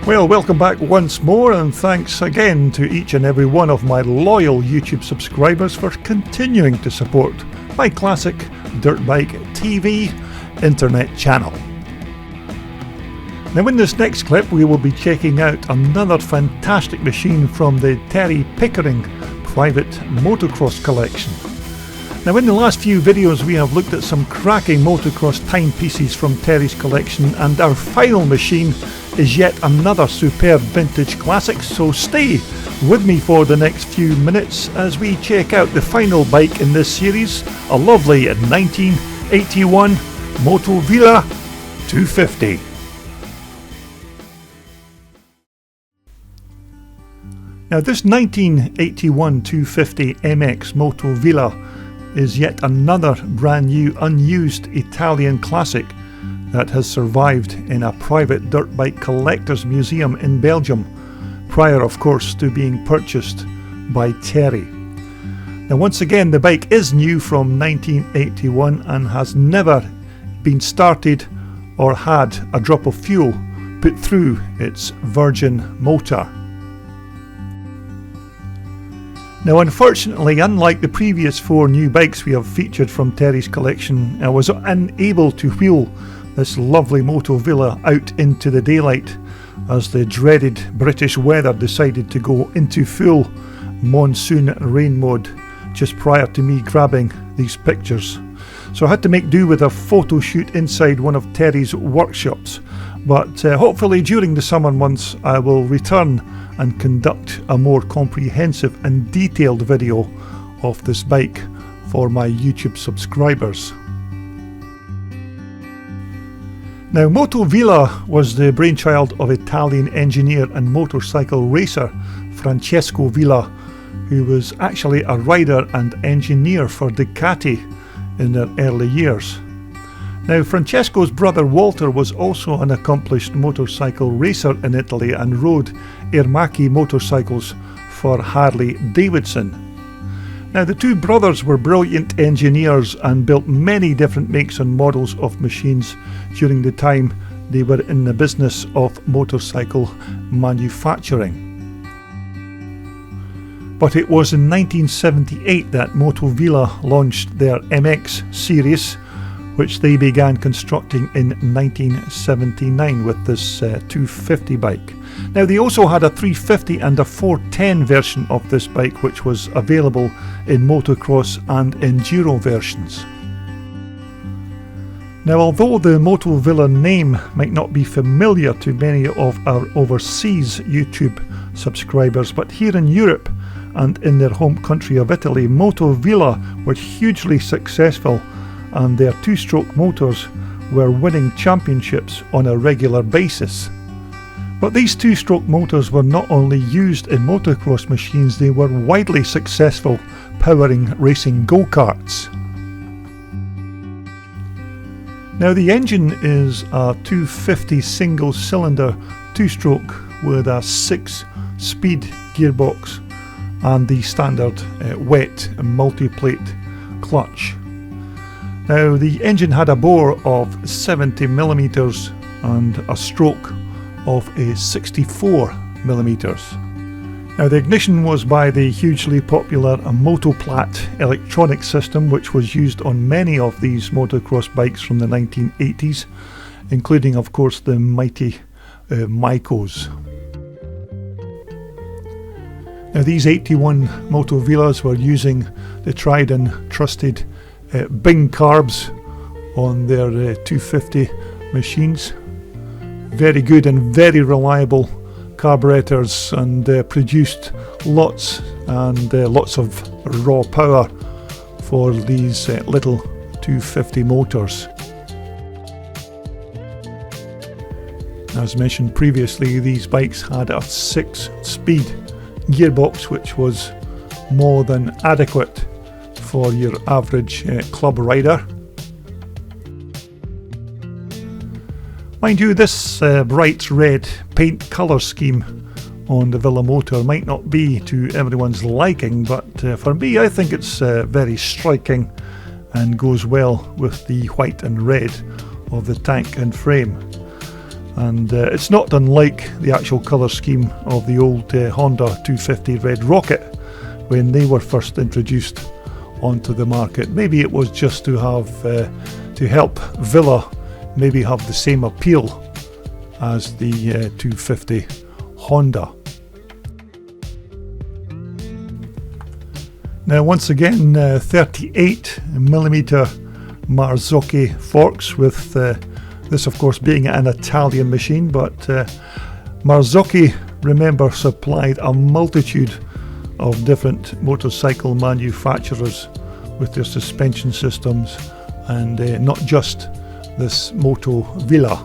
Well, welcome back once more, and thanks again to each and every one of my loyal YouTube subscribers for continuing to support my classic dirt bike TV internet channel. Now in this next clip we will be checking out another fantastic machine from the Terry Pickering private motocross collection. Now in the last few videos we have looked at some cracking motocross timepieces from Terry's collection, and our final machine is yet another superb vintage classic, so stay with me for the next few minutes as we check out the final bike in this series, a lovely 1981 Moto Villa 250. Now this 1981 250 MX Moto Villa is yet another brand new unused Italian classic that has survived in a private dirt bike collector's museum in Belgium, prior of course to being purchased by Terry. Now once again the bike is new from 1981 and has never been started or had a drop of fuel put through its virgin motor. Now unfortunately, unlike the previous four new bikes we have featured from Terry's collection, I was unable to wheel this lovely Moto Villa out into the daylight as the dreaded British weather decided to go into full monsoon rain mode just prior to me grabbing these pictures. So I had to make do with a photo shoot inside one of Terry's workshops, but hopefully during the summer months I will return and conduct a more comprehensive and detailed video of this bike for my YouTube subscribers. Now Moto Villa was the brainchild of Italian engineer and motorcycle racer Francesco Villa, who was actually a rider and engineer for Ducati in their early years. Now Francesco's brother Walter was also an accomplished motorcycle racer in Italy and rode Ermacchi motorcycles for Harley Davidson. Now the two brothers were brilliant engineers and built many different makes and models of machines during the time they were in the business of motorcycle manufacturing. But it was in 1978 that Moto Villa launched their MX series, which they began constructing in 1979 with this 250 bike. Now they also had a 350 and a 410 version of this bike, which was available in motocross and enduro versions. Now although the Moto Villa name might not be familiar to many of our overseas YouTube subscribers, but here in Europe and in their home country of Italy, Moto Villa were hugely successful, and their two-stroke motors were winning championships on a regular basis. But these two-stroke motors were not only used in motocross machines, they were widely successful powering racing go-karts. Now the engine is a 250 single-cylinder two-stroke with a 6-speed gearbox and the standard wet multi-plate clutch. Now the engine had a bore of 70mm and a stroke of a 64mm. Now the ignition was by the hugely popular Motoplat electronic system, which was used on many of these motocross bikes from the 1980s, including of course the mighty Micos. Now these 81 Moto Villas were using the tried and trusted Bing carbs on their 250 machines. Very good and very reliable carburetors, and produced lots and lots of raw power for these little 250 motors. As mentioned previously, these bikes had a 6-speed gearbox, which was more than adequate for your average club rider. Mind you, this bright red paint colour scheme on the Villa motor might not be to everyone's liking, but for me I think it's very striking and goes well with the white and red of the tank and frame. and it's not unlike the actual colour scheme of the old Honda 250 Red Rocket when they were first introduced onto the market. Maybe it was just to have to help Villa maybe have the same appeal as the 250 Honda. Now once again 38mm Marzocchi forks, with this of course being an Italian machine, but Marzocchi, remember, supplied a multitude of different motorcycle manufacturers with their suspension systems, and not just this Moto Villa.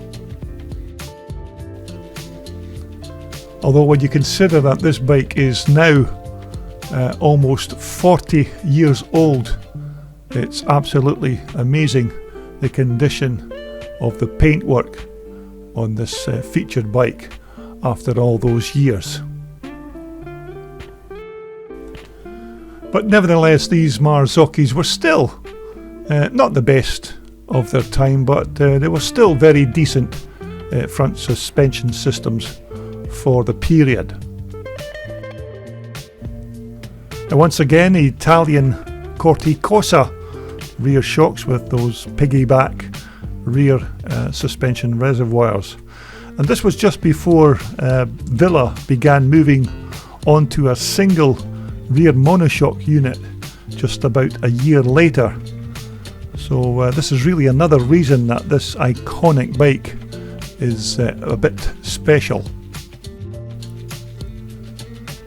Although when you consider that this bike is now almost 40 years old, it's absolutely amazing the condition of the paintwork on this featured bike after all those years. But nevertheless, these Marzocchis were still not the best of their time, but they were still very decent front suspension systems for the period. Now once again, Italian Corti-Cosa rear shocks with those piggyback rear suspension reservoirs, and this was just before Villa began moving onto a single rear monoshock unit just about a year later. So this is really another reason that this iconic bike is a bit special.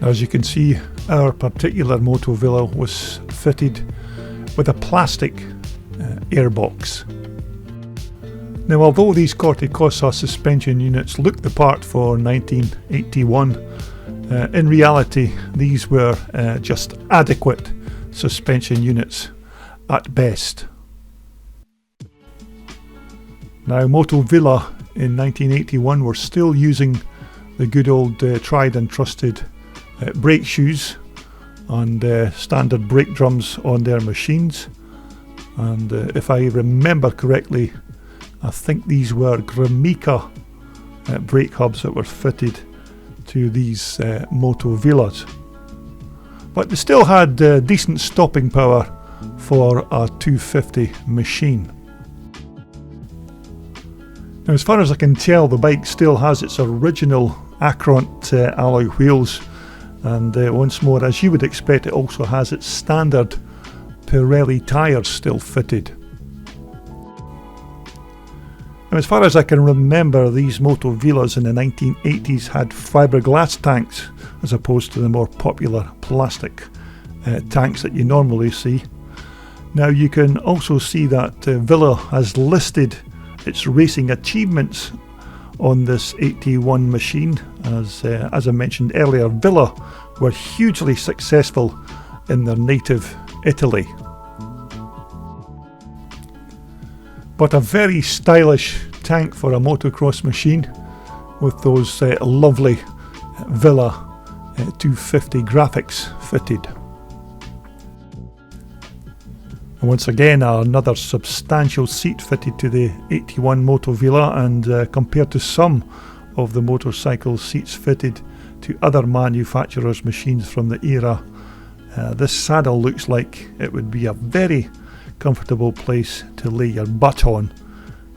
As you can see, our particular Moto Villa was fitted with a plastic airbox. Now although these Corti-Cosa suspension units looked the part for 1981, in reality these were just adequate suspension units at best. Now Moto Villa in 1981 were still using the good old tried and trusted brake shoes and standard brake drums on their machines, and if I remember correctly, I think these were Gramica brake hubs that were fitted to these Moto Villas, but they still had decent stopping power for a 250 machine. Now as far as I can tell, the bike still has its original Acront alloy wheels, and once more, as you would expect, it also has its standard Pirelli tyres still fitted. Now, as far as I can remember, these Moto Villas in the 1980s had fiberglass tanks as opposed to the more popular plastic tanks that you normally see. Now you can also see that Villa has listed its racing achievements on this 81 machine. As I mentioned earlier, Villa were hugely successful in their native Italy. But a very stylish tank for a motocross machine, with those lovely Villa 250 graphics fitted. And once again, another substantial seat fitted to the 81 Moto Villa, and compared to some of the motorcycle seats fitted to other manufacturers' machines from the era, this saddle looks like it would be a very comfortable place to lay your butt on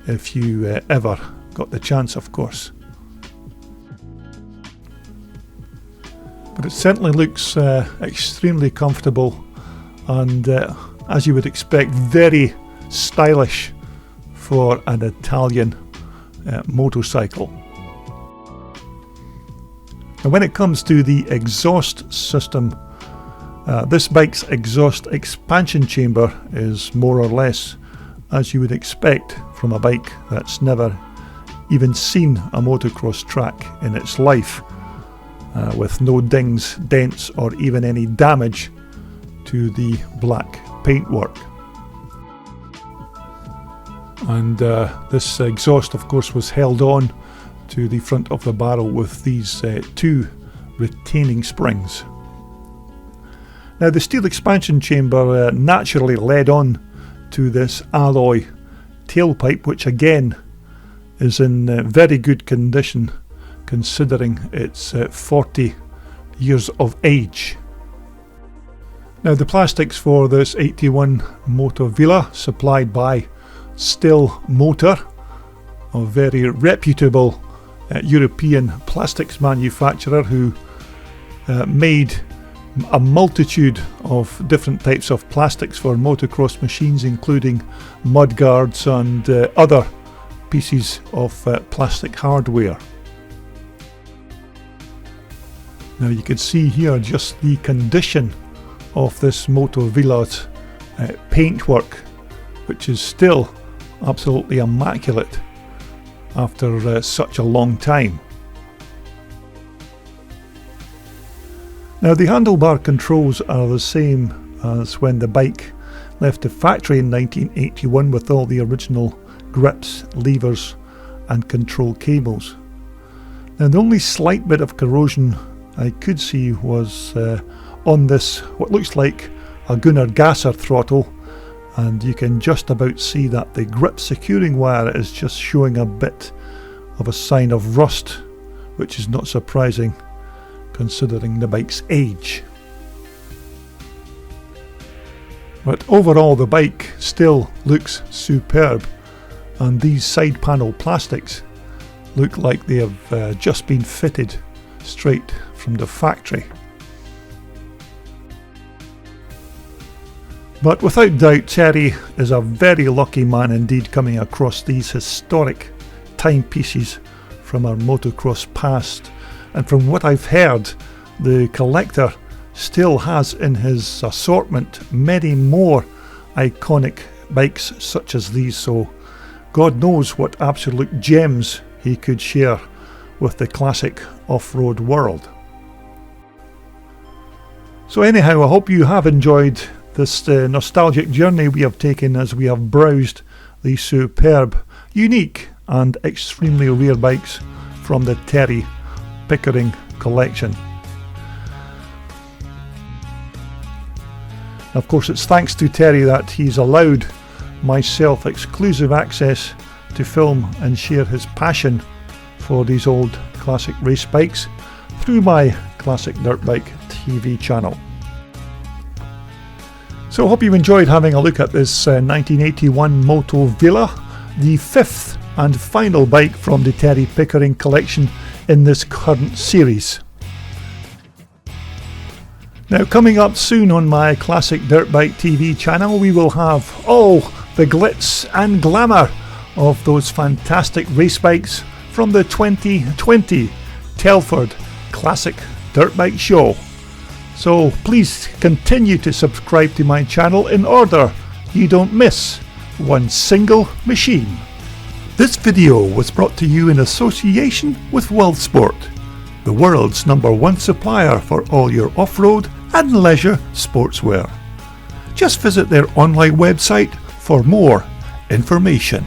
if you ever got the chance, of course. But it certainly looks extremely comfortable, and as you would expect, very stylish for an Italian motorcycle. And when it comes to the exhaust system, this bike's exhaust expansion chamber is more or less as you would expect from a bike that's never even seen a motocross track in its life, with no dings, dents or even any damage to the black paintwork. And this exhaust of course was held on to the front of the barrel with these two retaining springs. Now the steel expansion chamber naturally led on to this alloy tailpipe, which again is in very good condition considering it's 40 years of age. Now the plastics for this 81 Moto Villa, supplied by Still Motor, a very reputable European plastics manufacturer who made a multitude of different types of plastics for motocross machines, including mudguards and other pieces of plastic hardware. Now you can see here just the condition of this Moto Villa's paintwork, which is still absolutely immaculate after such a long time. Now the handlebar controls are the same as when the bike left the factory in 1981, with all the original grips, levers and control cables. Now the only slight bit of corrosion I could see was on this, what looks like a Gunnar Gasser throttle, and you can just about see that the grip securing wire is just showing a bit of a sign of rust, which is not surprising considering the bike's age. But overall the bike still looks superb, and these side panel plastics look like they have just been fitted straight from the factory. But without doubt, Terry is a very lucky man indeed, coming across these historic timepieces from our motocross past. And from what I've heard, the collector still has in his assortment many more iconic bikes such as these, so God knows what absolute gems he could share with the classic off-road world. So anyhow, I hope you have enjoyed this nostalgic journey we have taken as we have browsed the superb, unique and extremely rare bikes from the Terry Pickering collection. Of course, it's thanks to Terry that he's allowed myself exclusive access to film and share his passion for these old classic race bikes through my Classic Dirt Bike TV channel. So I hope you enjoyed having a look at this 1981 Moto Villa, the fifth and final bike from the Terry Pickering collection in this current series. Now coming up soon on my Classic Dirt Bike TV channel, we will have all the glitz and glamour of those fantastic race bikes from the 2020 Telford Classic Dirt Bike Show. So please continue to subscribe to my channel in order you don't miss one single machine. This video was brought to you in association with WorldSport, the world's #1 supplier for all your off-road and leisure sportswear. Just visit their online website for more information.